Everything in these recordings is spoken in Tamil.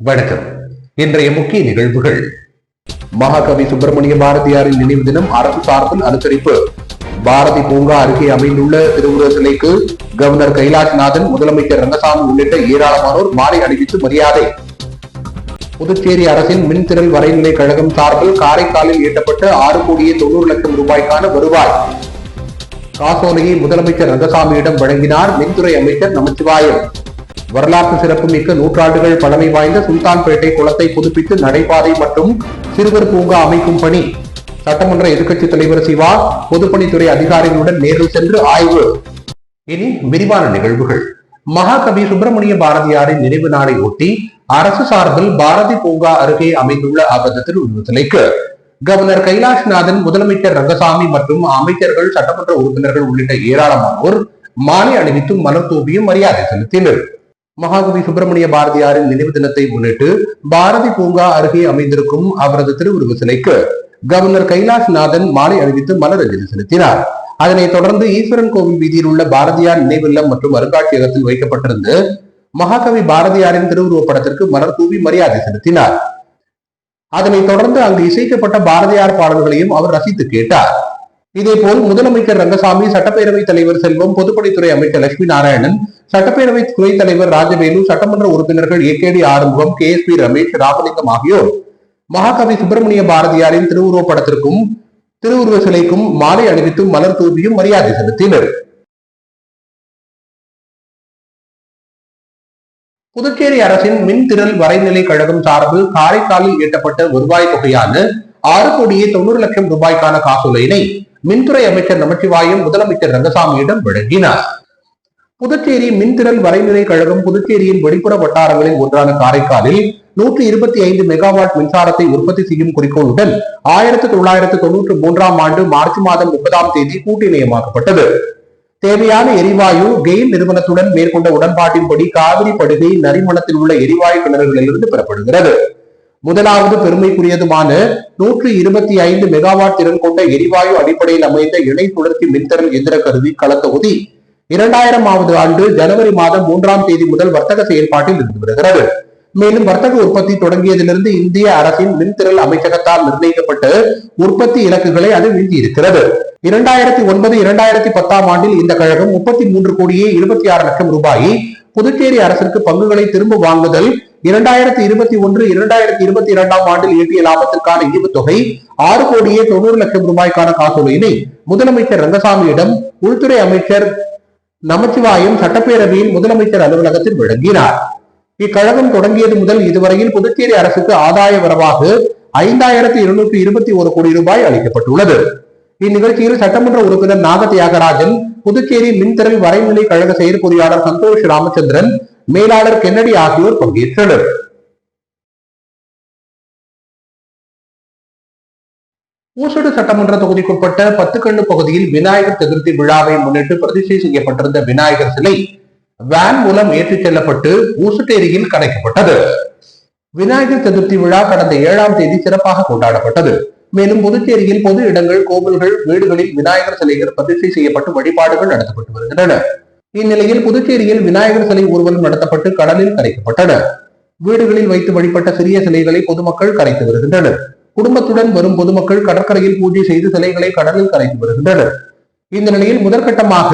வணக்கம். இன்றைய முக்கிய நிகழ்வுகள். மகாகவி சுப்பிரமணிய பாரதியாரின் நினைவு தினம் அரசு சார்பில் அனுசரிப்பு. பாரதி பூங்கா அருகே அமைந்துள்ள திருவுருவ சிலைக்கு கவர்னர் கைலாஷ்நாதன், முதலமைச்சர் ரங்கசாமி உள்ளிட்ட ஏராளமானோர் மாலை அணிவித்து மரியாதை. புதுச்சேரி அரசின் மின்திறல் வரைநிலை கழகம் சார்பில் காரைக்காலில் ஈட்டப்பட்ட 6,90,00,000 ரூபாய்க்கான வருவாய். காசோலையை முதலமைச்சர் ரங்கசாமியிடம் வழங்கினார் மின்துறை அமைச்சர் நமச்சிவாயம். வரலாற்று சிறப்புமிக்க நூற்றாண்டுகள் பழமை வாய்ந்த சுல்தான்பேட்டை குளத்தை புதுப்பித்து நடைபாதை மற்றும் சிறுவர் பூங்கா அமைக்கும் பணி. சட்டமன்ற எதிர்க்கட்சித் தலைவர் சிவா பொதுப்பணித்துறை அதிகாரிகளுடன் நேரில் சென்று ஆய்வு. இனி விரிவான நிகழ்வுகள். மகாகவி சுப்பிரமணிய பாரதியாரின் நினைவு நாளை ஒட்டி அரசு சார்பில் பாரதி பூங்கா அருகே அமைந்துள்ள அவரது திருவுருவ சிலைக்கு கவர்னர் கைலாஷ்நாதன், முதலமைச்சர் ரங்கசாமி மற்றும் அமைச்சர்கள், சட்டமன்ற உறுப்பினர்கள் உள்ளிட்ட ஏராளமானோர் மாலை அணிவித்தும் மலர் தூவியும் மரியாதை செலுத்தினர். மகாகவி சுப்பிரமணிய பாரதியாரின் நினைவு தினத்தை முன்னிட்டு பாரதி பூங்கா அருகே அமைந்திருக்கும் அவரது திருவுருவ சிலைக்கு கவர்னர் கைலாஷ்நாதன் மாலை அணிவித்து மலரஞ்சலி செலுத்தினார். அதனைத் தொடர்ந்து ஈஸ்வரன் கோவில் வீதியில் உள்ள பாரதியார் நினைவில்லம் மற்றும் அருங்காட்சியகத்தில் வைக்கப்பட்டிருந்த மகாகவி பாரதியாரின் திருவுருவ படத்திற்கு மலர் தூவி மரியாதை செலுத்தினார். அதனைத் தொடர்ந்து அங்கு இசைக்கப்பட்ட பாரதியார் பாடல்களையும் அவர் ரசித்து கேட்டார். இதேபோல் முதலமைச்சர் ரங்கசாமி, சட்டப்பேரவைத் தலைவர் செல்வம், பொதுப்பணித்துறை அமைச்சர் லட்சுமி நாராயணன், சட்டப்பேரவை துணைத் தலைவர் ராஜவேலு, சட்டமன்ற உறுப்பினர்கள் ஏகேடி ஆறுமுகம், KSP ரமேஷ், ராமலிங்கம் ஆகியோர் மகாகவி சுப்பிரமணிய பாரதியாரின் திருவுருவ படத்திற்கும் திருவுருவ சிலைக்கும் மாலை அணிவித்தும் மலர் தூவியும் மரியாதை செலுத்தினர். புதுச்சேரி அரசின் மின்திறல் வரைநிலை கழகம் சார்பில் காரைக்காலில் ஈட்டப்பட்ட வருவாய் தொகையான 6,90,00,000 ரூபாய்க்கான காசோலையினை மின்துறை அமைச்சர் நமச்சிவாயம் முதலமைச்சர் ரங்கசாமியிடம் வழங்கினார். புதுச்சேரி மின்திறல் வரைநிலை கழகம் புதுச்சேரியின் வெளிப்புற வட்டாரங்களில் ஒன்றான காரைக்காலில் 125 மெகாவாட் மின்சாரத்தை உற்பத்தி செய்யும் குறிக்கோளுடன் 1993 ஆண்டு மார்ச் மாதம் 30ஆம் தேதி கூட்டிணையமாக்கப்பட்டது. தேவையான எரிவாயு கெயில் நிறுவனத்துடன் மேற்கொண்ட உடன்பாட்டின்படி காவிரி படுகை நரிமணத்தில் உள்ள எரிவாயு கிணறுகளிலிருந்து பெறப்படுகிறது. முதலாவது பெருமைக்குரியதுமான 125 மெகாவாட் திறன் கொண்ட எரிவாயு அடிப்படையில் அமைந்த இணை சுழற்சி மின்திறல் எந்திர கருவி களத்தொகுதி 2000ஆவது ஆண்டு ஜனவரி மாதம் 3ஆம் தேதி முதல் வர்த்தக செயல்பாட்டில் இருந்து வருகிறது. மேலும் வர்த்தக உற்பத்தி தொடங்கியதிலிருந்து இந்திய அரசின் மின்திறல் அமைச்சகத்தால் நிர்ணயிக்கப்பட்ட உற்பத்தி இலக்குகளை அது வீழ்த்தியிருக்கிறது. 2009-2010 ஆண்டில் இந்த கழகம் 33,26,00,000 ரூபாயை புதுச்சேரி அரசிற்கு பங்குகளை திரும்ப வாங்குதல், 2021-2022 ஆண்டில் ஈட்டிய லாபத்திற்கான ஈவுத்தொகை 6,90,00,000 ரூபாய்க்கான காசோலையினை முதலமைச்சர் ரங்கசாமியிடம் உள்துறை அமைச்சர் நமச்சிவாயம் சட்டப்பேரவையில் முதலமைச்சர் அலுவலகத்தில் வழங்கினார். இக்கழகம் தொடங்கியது முதல் இதுவரையில் புதுச்சேரி அரசுக்கு ஆதாய வரவாக 5,221 கோடி ரூபாய் அளிக்கப்பட்டுள்ளது. இந்நிகழ்ச்சியில் சட்டமன்ற உறுப்பினர் நாக தியாகராஜன், புதுச்சேரி மின்திறல் வரைநிலை கழக செயற்பொறியாளர் சந்தோஷ் ராமச்சந்திரன், மேலாளர் கென்னடி ஆகியோர் பங்கேற்றனர். ஊசுடு சட்டமன்ற தொகுதிக்குட்பட்ட 10 கண்ணு பகுதியில் விநாயகர் சதுர்த்தி விழாவை முன்னிட்டு பிரதிஷ்டை செய்யப்பட்டிருந்த விநாயகர் சிலை வேன் மூலம் ஏற்றிச் செல்லப்பட்டு ஊசுட்டேரியில் கரைக்கப்பட்டது. விநாயகர் சதுர்த்தி விழா கடந்த 7ஆம் தேதி சிறப்பாக கொண்டாடப்பட்டது. மேலும் புதுச்சேரியில் பொது இடங்கள், கோவில்கள், வீடுகளில் விநாயகர் சிலைகள் பிரதிஷ்டை செய்யப்பட்டு வழிபாடுகள் நடத்தப்பட்டு வருகின்றன. இந்நிலையில் புதுச்சேரியில் விநாயகர் சிலை ஊர்வலம் நடத்தப்பட்டு கடலில் கரைக்கப்பட்டன. வீடுகளில் வைத்து வழிபட்ட சிறிய சிலைகளை பொதுமக்கள் கரைத்து வருகின்றனர். குடும்பத்துடன் வரும் பொதுமக்கள் கடற்கரையில் பூஜை செய்து சிலைகளை கடலில் கரைத்து வருகின்றனர். இந்த நிலையில் முதற்கட்டமாக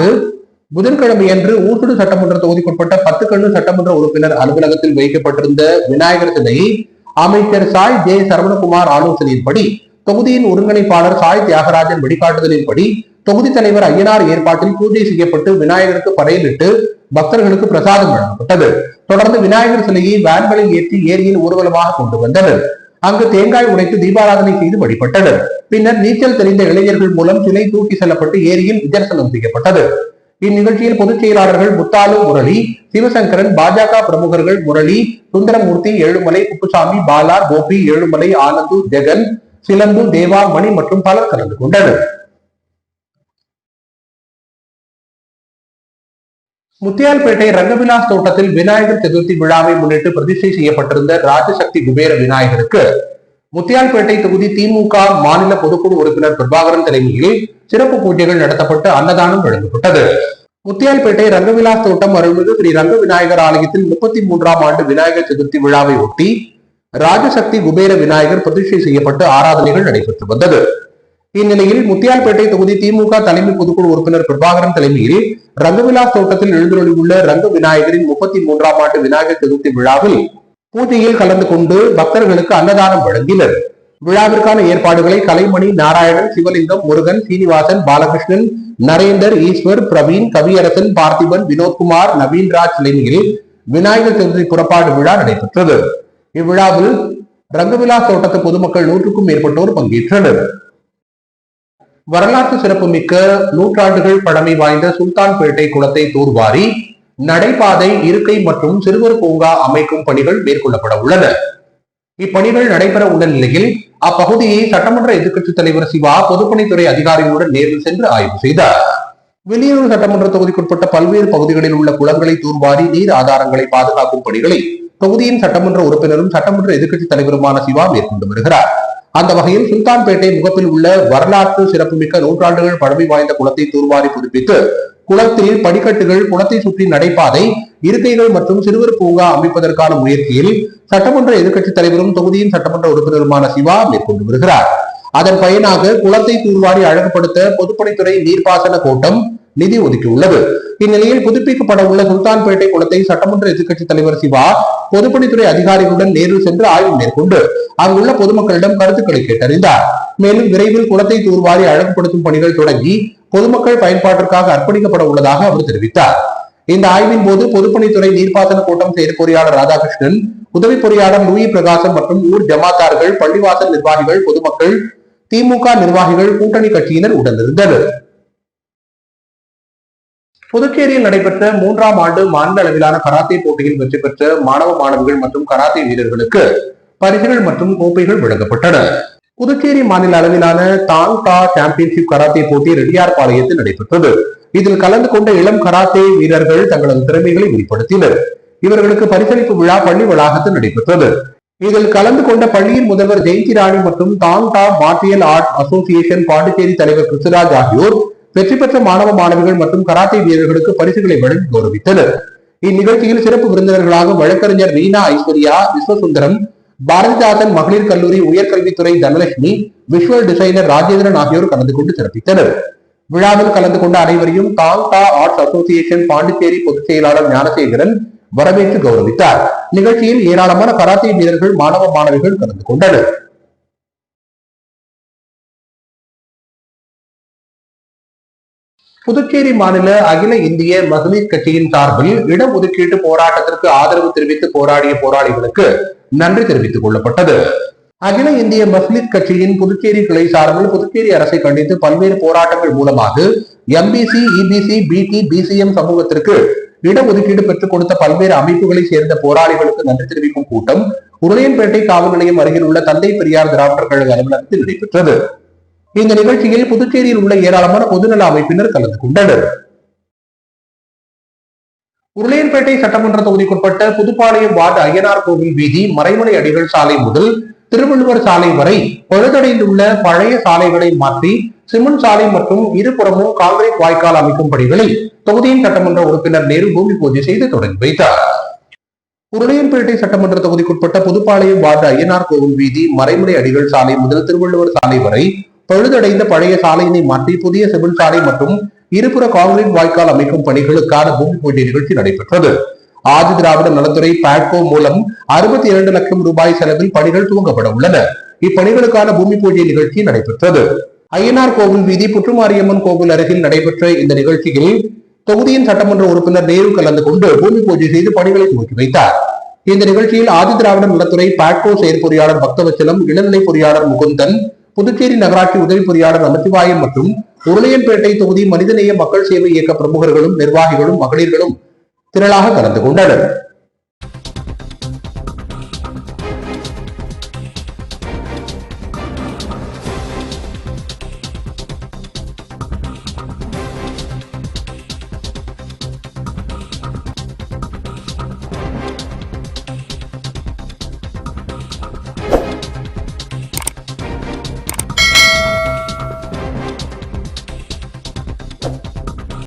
புதன்கிழமையன்று ஊசுடு சட்டமன்ற தொகுதிக்குட்பட்ட 10 கண்ணு சட்டமன்ற உறுப்பினர் அலுவலகத்தில் வைக்கப்பட்டிருந்த விநாயகர் சிலையை அமைச்சர் சாய் ஜே சரவணகுமார் ஆலோசனையின்படி, தொகுதியின் ஒருங்கிணைப்பாளர் சாய் தியாகராஜன் வழிகாட்டுதலின்படி, தொகுதி தலைவர் ஐயனார் ஏற்பாட்டில் பூஜை செய்யப்பட்டு விநாயகருக்கு படையலிட்டு பக்தர்களுக்கு பிரசாதம் வழங்கப்பட்டது. தொடர்ந்து விநாயகர் சிலையை வேன்களில் ஏற்றி ஏரியில் ஊர்வலமாக கொண்டு வந்தனர். அங்கு தேங்காய் உடைத்து தீபாராதனை செய்து வழிபட்டனர். பின்னர் நீச்சல் தெரிந்த இளைஞர்கள் மூலம் சிலை தூக்கி செல்லப்பட்டு ஏரியில் விஜர்சனம் செய்யப்பட்டது. இந்நிகழ்ச்சியில் பொதுச் செயலாளர்கள் முத்தாலு முரளி, சிவசங்கரன், பாஜக பிரமுகர்கள் முரளி, சுந்தரமூர்த்தி, ஏழுமலை, குப்புசாமி, பாலா, கோபி, ஏழுமலை, ஆனந்து, ஜெகன், சிலம்பு, தேவா, மணி மற்றும் பலர் கலந்து கொண்டனர். முத்தியால்பேட்டை ரங்கவிலாஸ் தோட்டத்தில் விநாயகர் சதுர்த்தி விழாவை முன்னிட்டு பிரதிஷ்டை செய்யப்பட்டிருந்த ராஜசக்தி குபேர விநாயகருக்கு முத்தியால்பேட்டை தொகுதி திமுக மாநில பொதுக்குழு உறுப்பினர் பிரபாகரன் தலைமையில் சிறப்பு பூஜைகள் நடத்தப்பட்டு அன்னதானம் வழங்கப்பட்டது. முத்தியால்பேட்டை ரங்கவிலாஸ் தோட்டம் அருள்மிகு ஸ்ரீ ரங்க விநாயகர் ஆலயத்தில் 33ஆம் ஆண்டு விநாயகர் சதுர்த்தி விழாவை ஒட்டி ராஜசக்தி குபேர விநாயகர் பிரதிஷ்டை செய்யப்பட்டு ஆராதனைகள் நடைபெற்று வந்தது. இந்நிலையில் முத்தியால்பேட்டை தொகுதி திமுக தலைமை பொதுக்குழு உறுப்பினர் பிரபாகரன் தலைமையில் ரங்கவிலாஸ் தோட்டத்தில் எழுந்தருளியுள்ள ரங்க விநாயகரின் 33ஆம் ஆண்டு விநாயகர் சதுர்த்தி விழாவில் பூஜையில் கலந்து கொண்டு பக்தர்களுக்கு அன்னதானம் வழங்கினர். விழாவிற்கான ஏற்பாடுகளை கலைமணி, நாராயணன், சிவலிங்கம், முருகன், சீனிவாசன், பாலகிருஷ்ணன், நரேந்தர், ஈஸ்வர், பிரவீன், கவியரசன், பார்த்திபன், வினோத்குமார், நவீன்ராஜ் தலைமையில் விநாயகர் சதுர்த்தி புறப்பாடு விழா நடைபெற்றது. இவ்விழாவில் ரங்கவிலாஸ் தோட்டத்து பொதுமக்கள் 100க்கும் மேற்பட்டோர் பங்கேற்றனர். வரலாற்று சிறப்புமிக்க நூற்றாண்டுகள் பழமை வாய்ந்த சுல்தான்பேட்டை குளத்தை தூர்வாரி நடைபாதை, இருக்கை மற்றும் சிறுவர் பூங்கா அமைக்கும் பணிகள் மேற்கொள்ளப்பட உள்ளன. இப்பணிகள் நடைபெற உள்ள நிலையில் அப்பகுதியை சட்டமன்ற எதிர்க்கட்சித் தலைவர் சிவா பொதுப்பணித்துறை அதிகாரிகளுடன் நேரில் சென்று ஆய்வு செய்தார். வெளியூர் சட்டமன்ற தொகுதிக்குட்பட்ட பல்வேறு பகுதிகளில் உள்ள குளங்களை தூர்வாரி நீர் ஆதாரங்களை பாதுகாக்கும் பணிகளை தொகுதியின் சட்டமன்ற உறுப்பினரும் சட்டமன்ற எதிர்க்கட்சித் தலைவருமான சிவா மேற்கொண்டு வருகிறார். அந்த வகையில் சுல்தான்பேட்டை முகப்பில் உள்ள வரலாற்று சிறப்புமிக்க நூற்றாண்டுகள் பழமை வாய்ந்த குளத்தை தூர்வாரி புதுப்பித்து குளத்தில் படிக்கட்டுகள், குளத்தை சுற்றி நடைபாதை, இருக்கைகள் மற்றும் சிறுவர் பூங்கா அமைப்பதற்கான முயற்சியில் சட்டமன்ற எதிர்க்கட்சித் தலைவரும் தொகுதியின் சட்டமன்ற உறுப்பினருமான சிவா மேற்கொண்டு வருகிறார். அதன் பயனாக குளத்தை தூர்வாரி அழகுபடுத்த பொதுப்பணித்துறை நீர்ப்பாசன கோட்டம் நிதி ஒதுக்கியுள்ளது. இந்நிலையில் புதுப்பிக்கப்பட உள்ள சுல்தான்பேட்டை குளத்தை சட்டமன்ற எதிர்க்கட்சித் தலைவர் சிவா பொதுப்பணித்துறை அதிகாரிகளுடன் நேரில் சென்று ஆய்வு மேற்கொண்டு அங்குள்ள பொதுமக்களிடம் கருத்துக்களை கேட்டறிந்தார். மேலும் விரைவில் குளத்தை தூர்வாரி அழகுபடுத்தும் பணிகள் தொடங்கி பொதுமக்கள் பயன்பாட்டிற்காக அர்ப்பணிக்கப்பட உள்ளதாக அவர் தெரிவித்தார். இந்த ஆய்வின் போது பொதுப்பணித்துறை நீர்ப்பாசன கோட்டம் செயற்பொறியாளர் ராதாகிருஷ்ணன், உதவி பொறியாளர் லூயி பிரகாசம் மற்றும் ஊர் ஜமாத்தார்கள், பள்ளிவாசல் நிர்வாகிகள், பொதுமக்கள், திமுக நிர்வாகிகள், கூட்டணி கட்சியினர் உடனிருந்தனர். புதுச்சேரியில் நடைபெற்ற 3ஆம் ஆண்டு மாநில அளவிலான கராத்தே போட்டியில் வெற்றி பெற்ற மாணவ மாணவிகள் மற்றும் கராத்தே வீரர்களுக்கு பரிசுகள் மற்றும் கோப்பைகள் வழங்கப்பட்டன. புதுச்சேரி மாநில அளவிலான தாங் டா சாம்பியன்ஷிப் கராத்தே போட்டி ரெட்டியார்பாளையத்தில் நடைபெற்றது. இதில் கலந்து கொண்ட இளம் கராத்தே வீரர்கள் தங்களது திறமைகளை வெளிப்படுத்தினர். இவர்களுக்கு பரிசளிப்பு விழா பள்ளி வளாகத்தில் நடைபெற்றது. இதில் கலந்து கொண்ட பள்ளியின் முதல்வர் ஜெயந்தி ராணி மற்றும் தாங் டா மார்டியல் ஆர்ட் அசோசியேஷன் பாண்டிச்சேரி தலைவர் கிருஷ்ணராஜ் ஆகியோர் வெற்றி பெற்ற மாணவ மாணவிகள் மற்றும் கராத்தே வீரர்களுக்கு பரிசுகளை வழங்கி கௌரவித்தனர். இந்நிகழ்ச்சியில் சிறப்பு விருந்தினர்களாக வழக்கறிஞர் ரீனா ஐஸ்வர்யா, விஸ்வசுந்தரம், பாரதிதாசன் மகளிர் கல்லூரி உயர்கல்வித்துறை தனலட்சுமி, விஷுவல் டிசைனர் ராஜேந்திரன் ஆகியோர் கலந்து கொண்டு சிறப்பித்தனர். விழாவில் கலந்து கொண்ட அனைவரையும் தாங் டா ஆர்ட்ஸ் அசோசியேஷன் பாண்டிச்சேரி பொதுச் செயலாளர் ஞானசேகரன் வரவேற்று கௌரவித்தார். நிகழ்ச்சியில் ஏராளமான கராத்தே வீரர்கள், மாணவ மாணவிகள் கலந்து கொண்டனர். புதுச்சேரி மாநில அகில இந்திய மகளிர் கட்சியின் சார்பில் இடஒதுக்கீட்டு போராட்டத்திற்கு ஆதரவு தெரிவித்து போராடிய போராளிகளுக்கு நன்றி தெரிவித்துக் கொள்ளப்பட்டது. அகில இந்திய மகளிர் கட்சியின் புதுச்சேரி கிளை சார்பில் புதுச்சேரி அரசை கண்டித்து பல்வேறு போராட்டங்கள் மூலமாக எம்பிசி, இபிசி, பிடி, பிசிஎம் சமூகத்திற்கு இடஒதுக்கீடு பெற்றுக் கொடுத்த பல்வேறு அமைப்புகளை சேர்ந்த போராளிகளுக்கு நன்றி தெரிவிக்கும் கூட்டம் உருளையன்பேட்டை காவல் நிலையம் அருகில் உள்ள தந்தை பெரியார் திராவிடர் கழக அலுவலகத்தில் நடைபெற்றது. இந்த நிகழ்ச்சியில் புதுச்சேரியில் உள்ள ஏராளமான பொதுநல அமைப்பினர் கலந்து கொண்டனர். உருளையன்பேட்டை சட்டமன்ற தொகுதிக்குட்பட்ட புதுப்பாளையம் வார்டு ஐயனார் கோவில் வீதி, மறைமலை அடிகள் சாலை முதல் திருவள்ளுவர் சாலை வரை பழுதடைந்துள்ள பழைய சாலைகளை மாற்றி சிமெண்ட் சாலை மற்றும் இருபுறமும் கான்கிரீட் வாய்க்கால் அமைக்கும் பணிகளை தொகுதியின் சட்டமன்ற உறுப்பினர் நேரு பூமி பூஜை செய்து தொடங்கி வைத்தார். உருளையன்பேட்டை சட்டமன்ற தொகுதிக்குட்பட்ட புதுப்பாளையம் வார்டு ஐயனார் கோவில் வீதி, மறைமலை அடிகள் சாலை முதல் திருவள்ளுவர் சாலை வரை பழுதடைந்த பழைய சாலையினை மாற்றி புதிய சிமெண்ட் சாலை மற்றும் இருபுற கான்கிரீட் வாய்க்கால் அமைக்கும் பணிகளுக்கான பூமி பூஜை நிகழ்ச்சி நடைபெற்றது. ஆதி திராவிட நலத்துறை பாட்கோ மூலம் 62 லட்சம் ரூபாய் செலவில் பணிகள் துவங்கப்பட உள்ளன. இப்பணிகளுக்கான பூமி பூஜை நிகழ்ச்சி நடைபெற்றது. ஐயனார் கோவில் வீதி, புற்றுமாரியம்மன் கோவில் அருகில் நடைபெற்ற இந்த நிகழ்ச்சியில் தொகுதியின் சட்டமன்ற உறுப்பினர் நேரு கலந்து கொண்டு பூமி பூஜை செய்து பணிகளை துவக்கி வைத்தார். இந்த நிகழ்ச்சியில் ஆதி திராவிட நலத்துறை பாட்கோ செயற்பொறியாளர் பக்தவச்சலம், இளநிலை பொறியாளர் முகுந்தன், புதுச்சேரி நகராட்சி உதவி பொறியாளர் நமச்சிவாயம் மற்றும் உருளையன்பேட்டை தொகுதி மனிதநேய மக்கள் சேவை இயக்க பிரமுகர்களும் நிர்வாகிகளும் மகளிர்களும் திரளாக கலந்து கொண்டனர்.